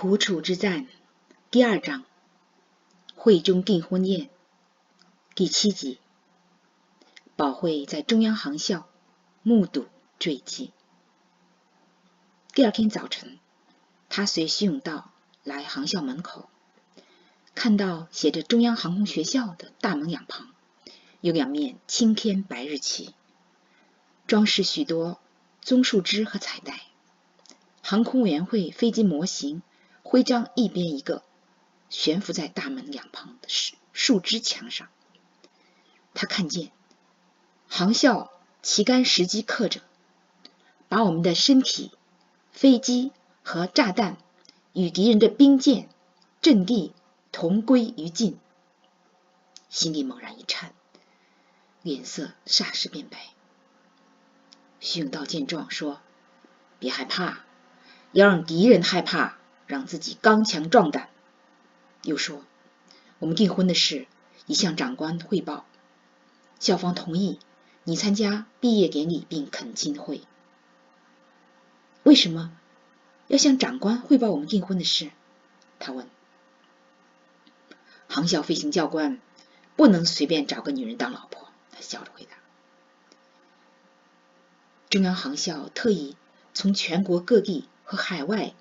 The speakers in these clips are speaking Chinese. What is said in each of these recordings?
苦楚之战第2章，会中订婚宴第7集。宝慧在中央航校目睹坠机。第2天早晨，他随徐永道来航校门口，看到写着中央航空学校的大门两旁有2面青天白日旗，装饰许多棕树枝和彩带。航空委员会飞机模型徽章一边一个，悬浮在大门两旁的树枝墙上。他看见航校旗杆实际刻着，把我们的身体、飞机和炸弹与敌人的兵舰、阵地同归于尽。心里猛然一颤，脸色霎时变白。徐永道见状说：“别害怕，要让敌人害怕，让自己刚强壮胆。”又说：“我们订婚的事已向长官汇报，校方同意你参加毕业典礼并恳亲会。”为什么要向长官汇报我们订婚的事？他问。航校飞行教官不能随便找个女人当老婆，他笑着回答。中央航校特意从全国各地和海外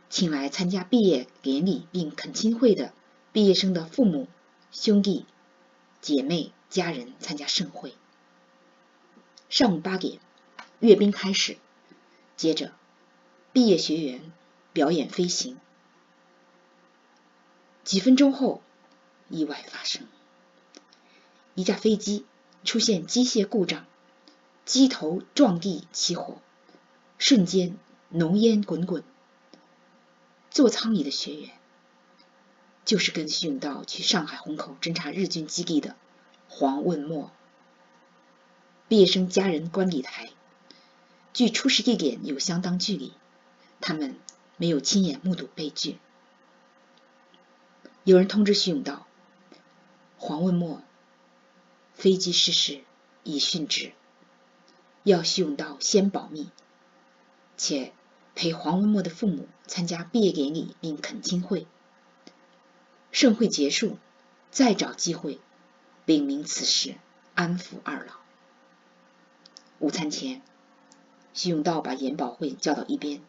请来参加毕业典礼并恳亲会的毕业生的父母、兄弟、姐妹、家人参加盛会。上午8点，阅兵开始，接着毕业学员表演飞行。几分钟后，意外发生，一架飞机出现机械故障，机头撞地起火，瞬间浓烟滚滚。座舱里的学员就是跟徐永道去上海虹口侦察日军基地的黄问墨。毕业生家人观礼台，距出事地点有相当距离，他们没有亲眼目睹悲剧。有人通知徐永道，黄问墨飞机失事已殉职，要徐永道先保密，且陪黄问墨的父母参加毕业典礼并恳亲会。盛会结束，再找机会禀明此事，安抚二老。午餐前，徐永道把严宝慧叫到一边，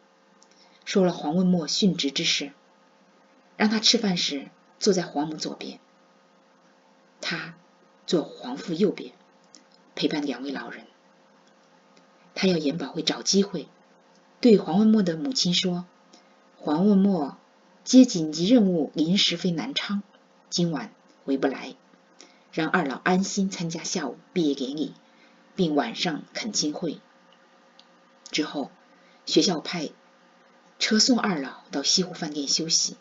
说了黄问墨殉职之事，让他吃饭时坐在黄母左边，他坐黄父右边，陪伴2位老人。他要严宝慧找机会对黄问墨的母亲说，黄问墨接紧急任务临时飞南昌，今晚回不来，让二老安心参加下午毕业典礼并晚上恳亲会。之后学校派车送二老到西湖饭店休息。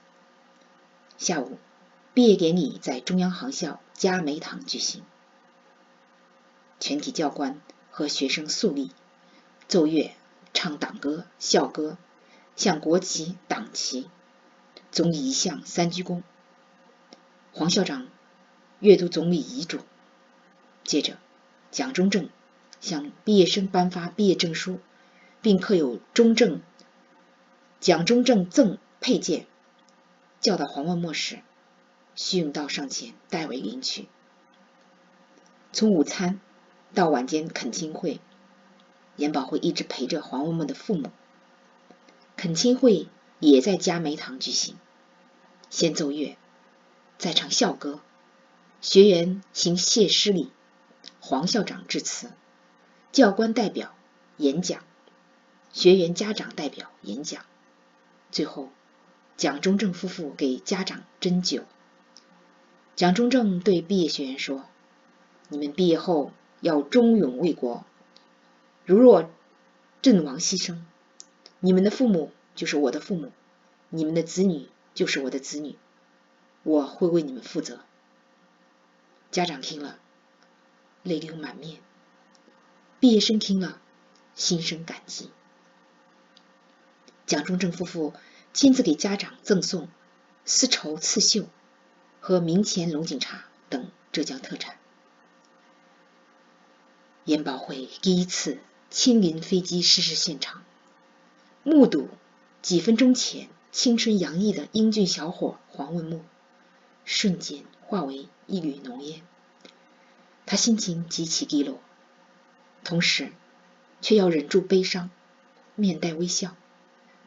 下午毕业典礼在中央航校嘉梅堂举行，全体教官和学生肃立，奏乐，唱党歌、校歌，向国旗、党旗，总理一向3鞠躬。黄校长阅读总理遗嘱，接着蒋中正向毕业生颁发毕业证书，并刻有蒋中正赠佩剑。叫到黄问墨时，徐永道上前代为领取。从午餐到晚间恳亲会，严宝慧一直陪着黄问墨的父母。恳亲会也在嘉梅堂举行，先奏乐，再唱校歌，学员行谢师礼，黄校长致辞，教官代表演讲，学员家长代表演讲，最后蒋中正夫妇给家长斟酒。蒋中正对毕业学员说，你们毕业后要忠勇为国，如若阵亡牺牲，你们的父母就是我的父母，你们的子女就是我的子女，我会为你们负责。家长听了泪流满面，毕业生听了心生感激。蒋中正夫妇亲自给家长赠送丝绸刺绣和明前龙井茶等浙江特产。严宝慧第一次亲临飞机失事现场，目睹几分钟前青春洋溢的英俊小伙黄文墨，瞬间化为一缕浓烟。他心情极其低落，同时却要忍住悲伤，面带微笑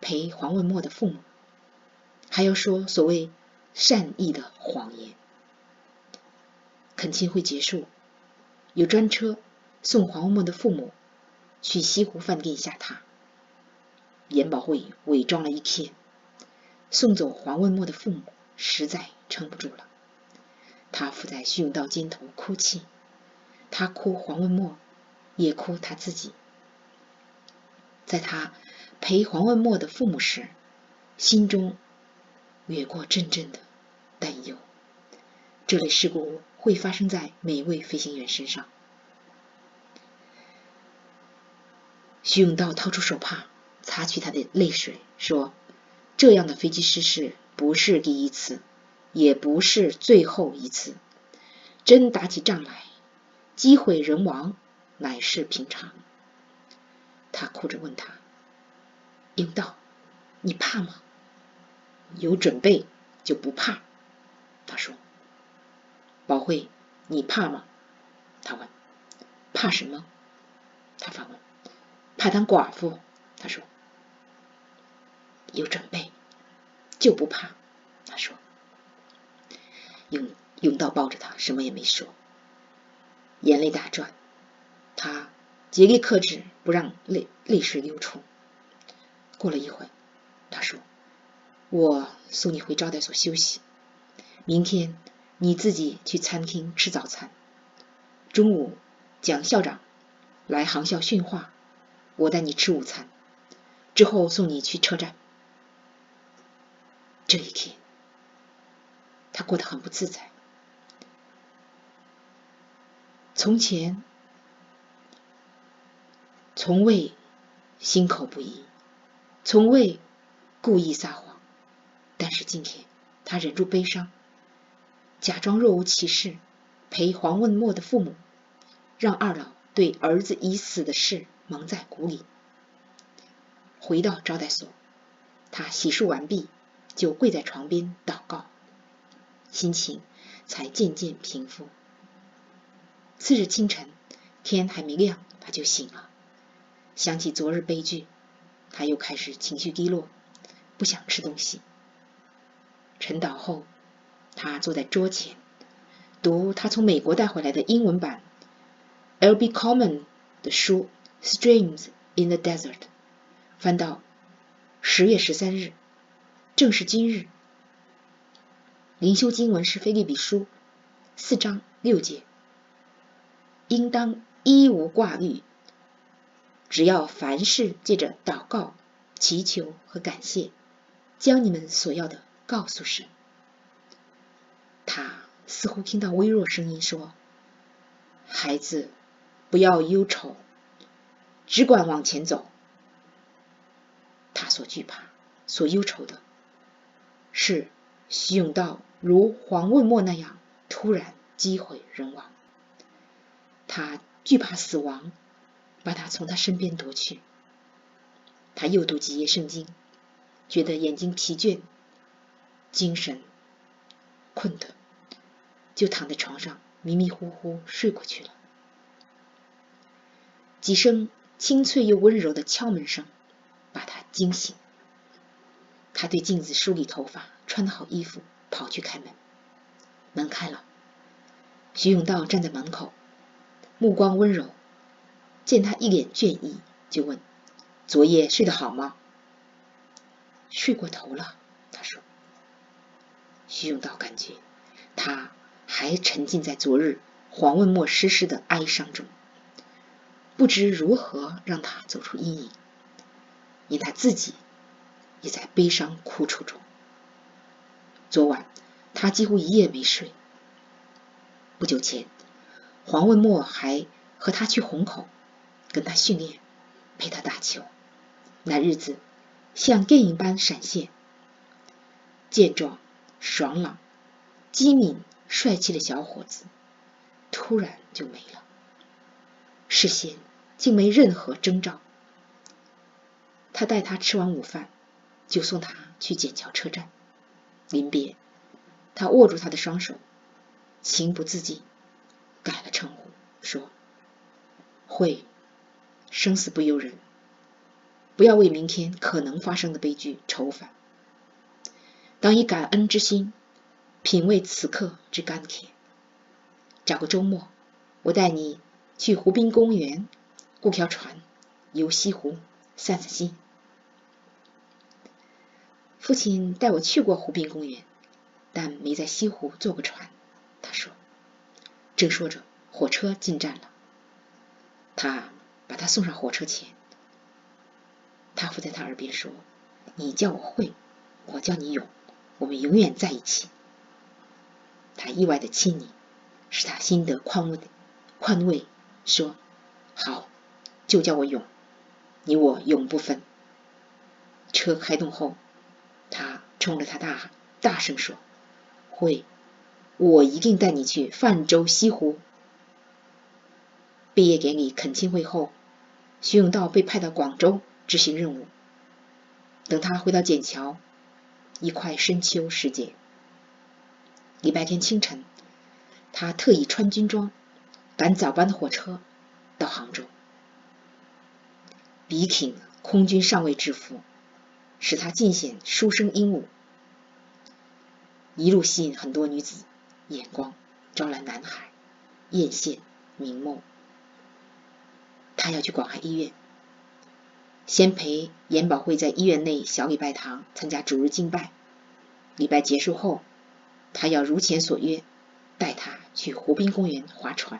陪黄文墨的父母，还要说所谓善意的谎言。恳亲会结束，有专车送黄文墨的父母去西湖饭店下榻。严保会伪装了一天，送走黄文墨的父母实在撑不住了，他伏在徐永道肩头哭泣，他哭黄文墨，也哭他自己。在他陪黄文墨的父母时，心中掠过阵阵的担忧，这类事故会发生在每一位飞行员身上。徐永道掏出手帕擦去他的泪水，说：这样的飞机失事不是第一次，也不是最后一次，真打起仗来，机毁人亡乃是平常。他哭着问他：永道，你怕吗？有准备就不怕。他说。保会，你怕吗？他问。怕什么？他反问。怕当寡妇。他说。有准备就不怕。他说。永道抱着他，什么也没说，眼泪打转，他竭力克制，不让泪水流出。过了一会，他说：我送你回招待所休息，明天你自己去餐厅吃早餐，中午蒋校长来航校训话，我带你吃午餐，之后送你去车站。这一天他过得很不自在。从前从未心口不一，从未故意撒谎，但是今天他忍住悲伤，假装若无其事，陪黄文墨的父母，让二老对儿子已死的事蒙在鼓里。回到招待所，他洗漱完毕，就跪在床边祷告，心情才渐渐平复。次日清晨，天还没亮，他就醒了，想起昨日悲剧，他又开始情绪低落，不想吃东西。晨祷后，他坐在桌前，读他从美国带回来的英文版 L.B. Coleman 的书 Streams in the Desert， 翻到10月13日，正是今日。灵修经文是腓立比书4章6节，应当一无挂虑，只要凡事借着祷告、祈求和感谢，将你们所要的告诉神。他似乎听到微弱声音说：孩子，不要忧愁，只管往前走。他所惧怕、所忧愁的是徐永道如黄文墨那样突然机毁人亡。他惧怕死亡把他从他身边夺去。他又读几页圣经，觉得眼睛疲倦，精神困顿，就躺在床上迷迷糊糊睡过去了。几声清脆又温柔的敲门声把他惊醒。他对镜子梳理头发，穿好衣服，跑去开门。门开了，徐永道站在门口，目光温柔，见他一脸倦意，就问：昨夜睡得好吗？睡过头了，他说。徐永道感觉他还沉浸在昨日黄文墨失事的哀伤中，不知如何让他走出阴影，因他自己也在悲伤苦楚中。昨晚他几乎一夜没睡。不久前，黄文墨还和他去虹口，跟他训练，陪他打球。那日子像电影般闪现，健壮、爽朗、机敏、帅气的小伙子，突然就没了，事先竟没任何征兆。他带他吃完午饭，就送他去笕桥车站。临别，他握住他的双手，情不自禁改了称呼，说：慧，生死不由人，不要为明天可能发生的悲剧愁烦，当以感恩之心品味此刻之甘甜。找个周末，我带你去湖滨公园雇条船，游西湖散散心。父亲带我去过湖滨公园，但没在西湖坐过船，他说。正说着，火车进站了，他把他送上火车前，他附在他耳边说：你叫我慧，我叫你勇，我们永远在一起。他意外的亲昵，使他心得宽慰，说：好，就叫我勇，你我永不分。车开动后，他冲着他大声说：慧，我一定带你去泛舟西湖。毕业典礼恳亲会后，徐永道被派到广州执行任务。等他回到笕桥，一块深秋时节。礼拜天清晨，他特意穿军装，赶早班的火车到杭州。比挺空军上尉制服，使他尽显书生英武，一路吸引很多女子眼光，招揽南海艳羡明眸。他要去广汉医院，先陪严保慧在医院内小礼拜堂参加主日敬拜。礼拜结束后，他要如前所约，带他去湖滨公园划船。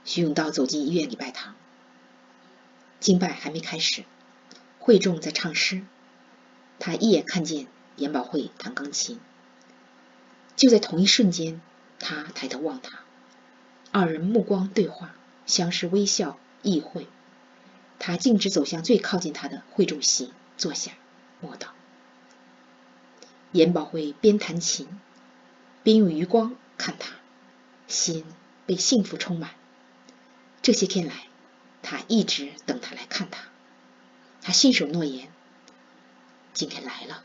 徐永道走进医院礼拜堂，敬拜还没开始，会众在唱诗，他一眼看见严保慧弹钢琴。就在同一瞬间，他抬头望他，二人目光对话，相视微笑意会。他径直走向最靠近他的会众席，坐下默祷。严保慧边弹琴边用余光看他，心被幸福充满。这些天来，他一直等他来看他，他信守诺言，今天来了。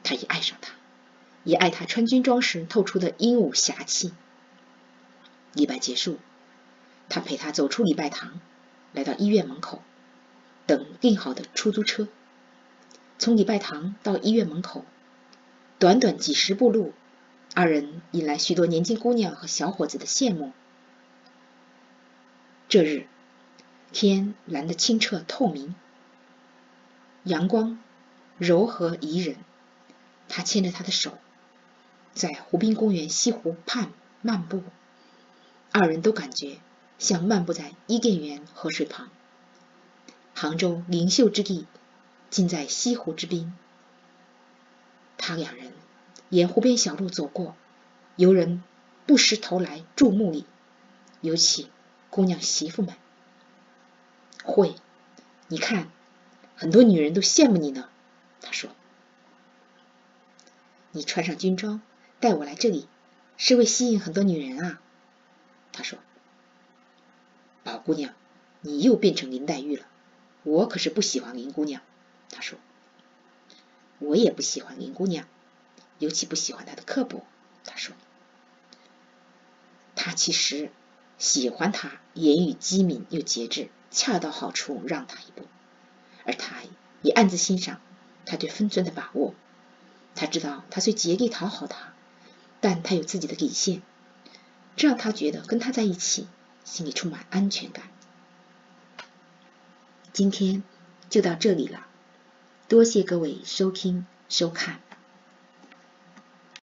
他也爱上他，也爱他穿军装时透出的英武侠气。礼拜结束，他陪他走出礼拜堂，来到医院门口，等订好的出租车。从礼拜堂到医院门口，短短几十步路，二人引来许多年轻姑娘和小伙子的羡慕。这日，天蓝得清澈透明，阳光柔和宜人。他牵着她的手，在湖滨公园西湖畔漫步，二人都感觉像漫步在伊甸园河水旁。杭州灵秀之地，尽在西湖之滨。他两人沿湖边小路走过，游人不时投来注目礼，尤其姑娘媳妇们。慧，你看，很多女人都羡慕你呢，他说。你穿上军装带我来这里，是为吸引很多女人啊，他说。宝姑娘，你又变成林黛玉了，我可是不喜欢林姑娘，他说。我也不喜欢林姑娘，尤其不喜欢她的刻薄，他说。他其实喜欢她言语机敏又节制，恰到好处让他一步，而他也暗自欣赏他对分寸的把握。他知道他虽竭力讨好他，但他有自己的底线，这让他觉得跟他在一起心里充满安全感。今天就到这里了，多谢各位收听收看。